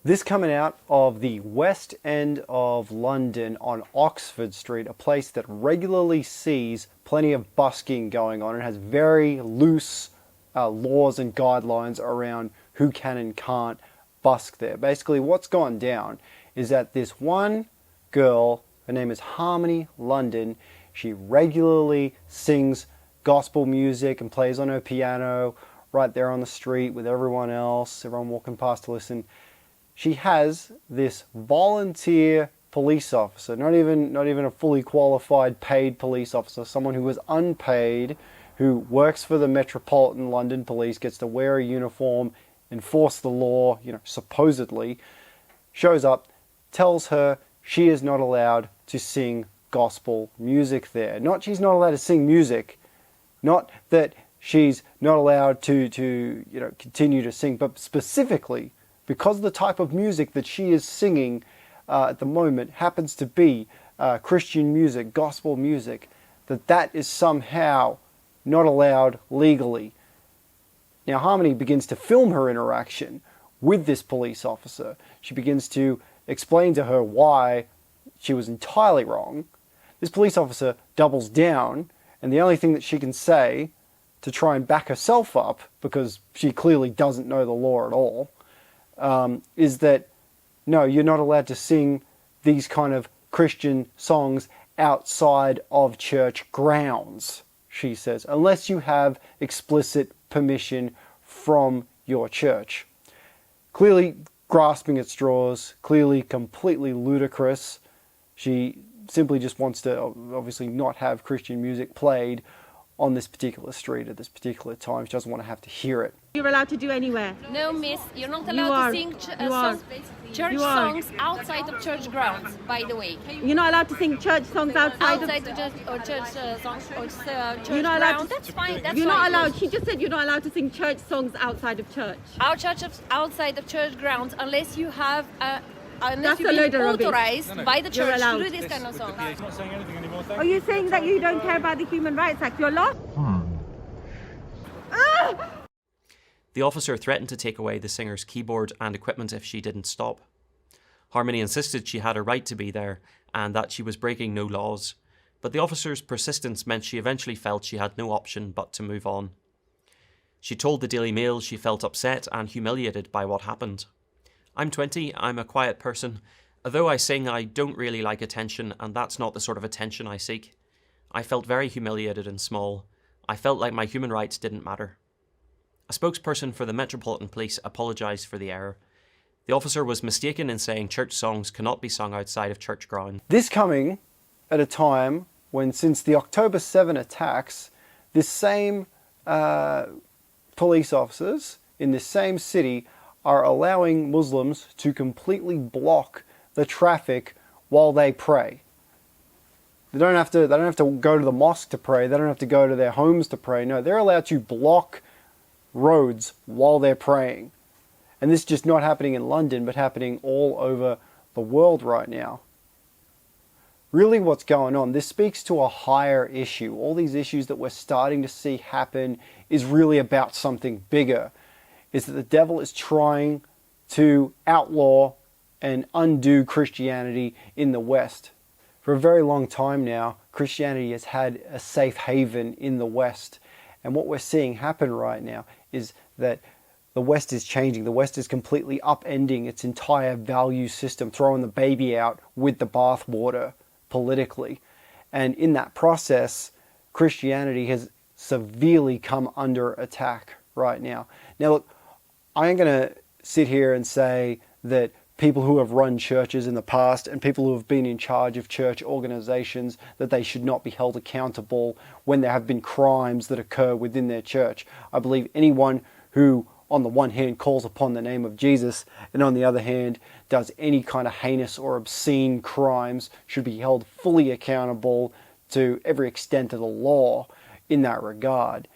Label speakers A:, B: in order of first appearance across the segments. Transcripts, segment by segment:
A: This coming out of the West End of London on Oxford Street, a place that regularly sees plenty of busking going on and has very loose laws and guidelines around who can and can't busk there. Basically, what's gone down is that this one girl, her name is Harmony London, she regularly sings gospel music and plays on her piano right there on the street with everyone else, everyone walking past to listen. She has this volunteer police officer, not even a fully qualified paid police officer, someone who is unpaid, who works for the Metropolitan London Police, gets to wear a uniform, enforce the law, supposedly, shows up, tells her she is not allowed to sing gospel music there. Not she's not allowed to sing music, not that she's not allowed to continue to sing, but specifically because the type of music that she is singing at the moment happens to be Christian music, gospel music, that is somehow not allowed legally. Now Harmony begins to film her interaction with this police officer. She begins to explain to her why she was entirely wrong. This police officer doubles down, and the only thing that she can say to try and back herself up, because she clearly doesn't know the law at all, is that, no, you're not allowed to sing these kind of Christian songs outside of church grounds, she says, unless you have explicit permission from your church. Clearly grasping at straws, clearly completely ludicrous. She simply just wants to obviously not have Christian music played on this particular street at this particular time. She doesn't want to have to hear it.
B: You're allowed to do anywhere.
C: No, miss, you're not allowed to sing church songs outside of church grounds, by the way.
B: You're not allowed to sing church songs outside
C: of church songs or church
B: you're not allowed
C: grounds. That's fine. That's
B: you're
C: fine.
B: not allowed. She just said you're not allowed to sing church songs outside of church.
C: Our church outside of church grounds, unless you have unless
B: That's
C: you've been authorized by the church to do this kind of song.
D: Not saying anything anymore.
B: Are you saying that you don't care about the Human Rights Act? You're lost?
E: The officer threatened to take away the singer's keyboard and equipment if she didn't stop. Harmony insisted she had a right to be there and that she was breaking no laws, but the officer's persistence meant she eventually felt she had no option but to move on. She told the Daily Mail she felt upset and humiliated by what happened. I'm 20, I'm a quiet person. Although I sing, I don't really like attention, and that's not the sort of attention I seek. I felt very humiliated and small. I felt like my human rights didn't matter. A spokesperson for the Metropolitan Police apologised for the error. The officer was mistaken in saying church songs cannot be sung outside of church grounds.
A: This coming at a time when, since the October 7 attacks, this same police officers in this same city are allowing Muslims to completely block the traffic while they pray. They don't have to go to the mosque to pray. They don't have to go to their homes to pray. No, they're allowed to block roads while they're praying. And this is just not happening in London, but happening all over the world right now. Really what's going on, this speaks to a higher issue. All these issues that we're starting to see happen is really about something bigger. Is that the devil is trying to outlaw and undo Christianity in the West. For a very long time now, Christianity has had a safe haven in the West. And what we're seeing happen right now is that the West is changing. The West is completely upending its entire value system, throwing the baby out with the bathwater politically. And in that process, Christianity has severely come under attack right now. Now look, I ain't going to sit here and say that people who have run churches in the past and people who have been in charge of church organizations, that they should not be held accountable when there have been crimes that occur within their church. I believe anyone who, on the one hand, calls upon the name of Jesus and on the other hand, does any kind of heinous or obscene crimes should be held fully accountable to every extent of the law in that regard.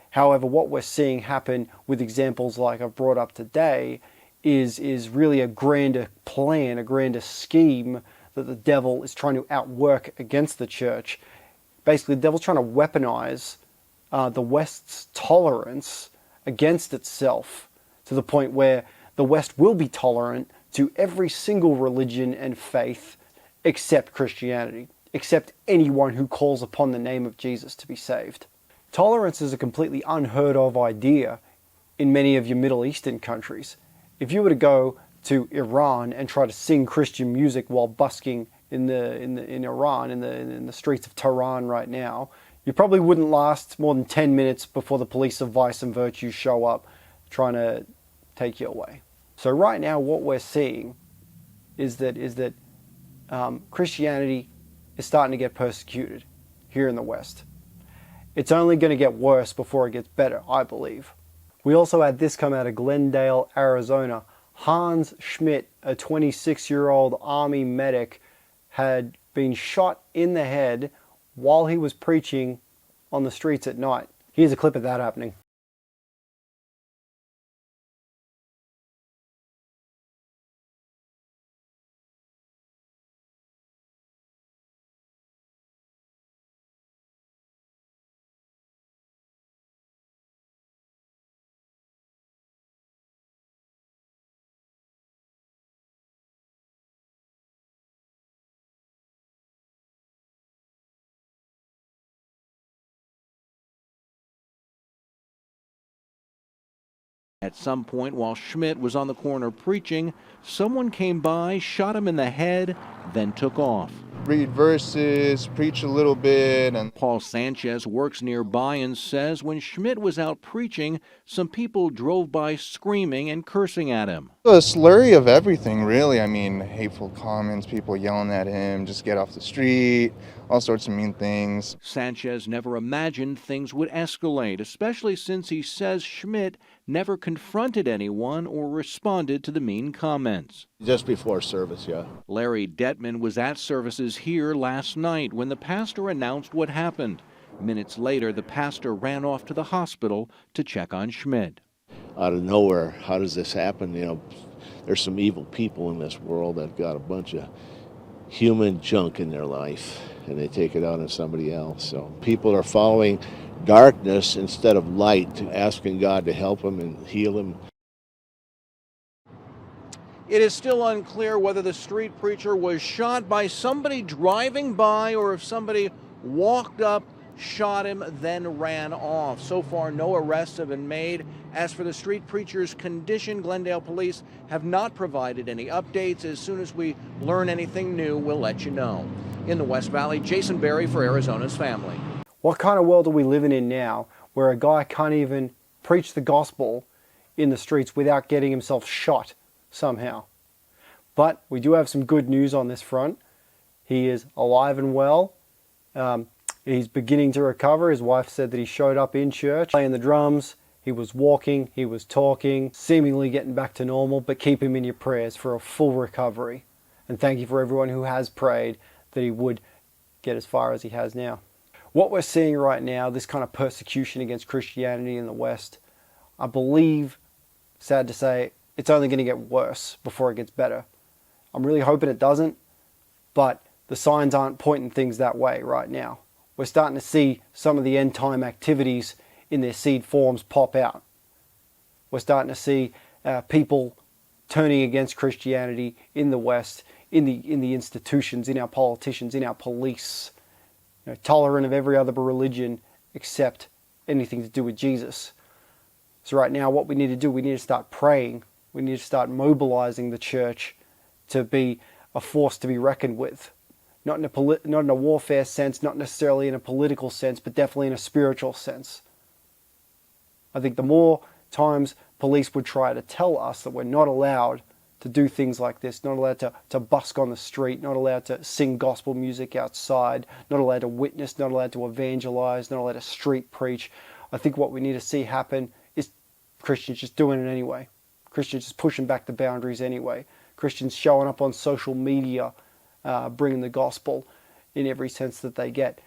A: However, what we're seeing happen with examples like I've brought up today is really a grander plan, a grander scheme that the devil is trying to outwork against the church. Basically, the devil's trying to weaponize the West's tolerance against itself to the point where the West will be tolerant to every single religion and faith except Christianity, except anyone who calls upon the name of Jesus to be saved. Tolerance is a completely unheard of idea in many of your Middle Eastern countries. If you were to go to Iran and try to sing Christian music while busking in Iran, in the streets of Tehran right now, you probably wouldn't last more than 10 minutes before the police of vice and virtue show up trying to take you away. So right now what we're seeing is that Christianity is starting to get persecuted here in the West. It's only going to get worse before it gets better, I believe. We also had this come out of Glendale, Arizona. Hans Schmidt, a 26-year-old Army medic, had been shot in the head while he was preaching on the streets at night. Here's a clip of that happening.
D: At some point while Schmidt was on the corner preaching, someone came by, shot him in the head, then took off.
F: Read verses, preach a little bit. And
D: Paul Sanchez works nearby and says when Schmidt was out preaching, some people drove by screaming and cursing at him.
F: a slurry of everything, really. I mean, hateful comments, people yelling at him, just get off the street, all sorts of mean things.
D: Sanchez never imagined things would escalate, especially since he says Schmidt never confronted anyone or responded to the mean comments.
G: Just before service, yeah.
D: Larry Detman was at services here last night when the pastor announced what happened. Minutes later, the pastor ran off to the hospital to check on Schmidt.
G: Out of nowhere, how does this happen? You know, there's some evil people in this world that got a bunch of human junk in their life, and they take it out on somebody else. So people are following darkness instead of light, asking God to help them and heal them.
D: It is still unclear whether the street preacher was shot by somebody driving by or if somebody walked up, shot him, then ran off. So far, no arrests have been made. As for the street preacher's condition, Glendale police have not provided any updates. As soon as we learn anything new, we'll let you know. In the West Valley, Jason Berry for Arizona's Family.
A: What kind of world are we living in now where a guy can't even preach the gospel in the streets without getting himself shot somehow? But we do have some good news on this front. He is alive and well. He's beginning to recover. His wife said that he showed up in church, playing the drums. He was walking, he was talking, seemingly getting back to normal, but keep him in your prayers for a full recovery. And thank you for everyone who has prayed that he would get as far as he has now. What we're seeing right now, this kind of persecution against Christianity in the West, I believe, sad to say, it's only going to get worse before it gets better. I'm really hoping it doesn't, but the signs aren't pointing things that way right now. We're starting to see some of the end time activities in their seed forms pop out. We're starting to see people turning against Christianity in the West, in the institutions, in our politicians, in our police, tolerant of every other religion except anything to do with Jesus. So right now what we need to do, we need to start praying. We need to start mobilizing the church to be a force to be reckoned with. Not in a warfare sense, not necessarily in a political sense, but definitely in a spiritual sense. I think the more times police would try to tell us that we're not allowed to do things like this, not allowed to busk on the street, not allowed to sing gospel music outside, not allowed to witness, not allowed to evangelize, not allowed to street preach, I think what we need to see happen is Christians just doing it anyway. Christians just pushing back the boundaries anyway. Christians showing up on social media, bringing the gospel in every sense that they get.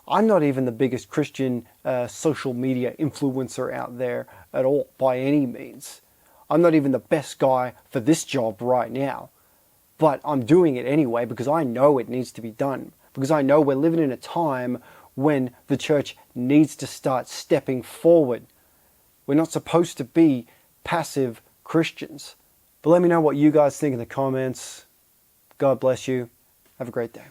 A: I'm not even the biggest Christian social media influencer out there at all, by any means. I'm not even the best guy for this job right now. But I'm doing it anyway because I know it needs to be done. Because I know we're living in a time when the church needs to start stepping forward. We're not supposed to be passive Christians. But let me know what you guys think in the comments. God bless you. Have a great day.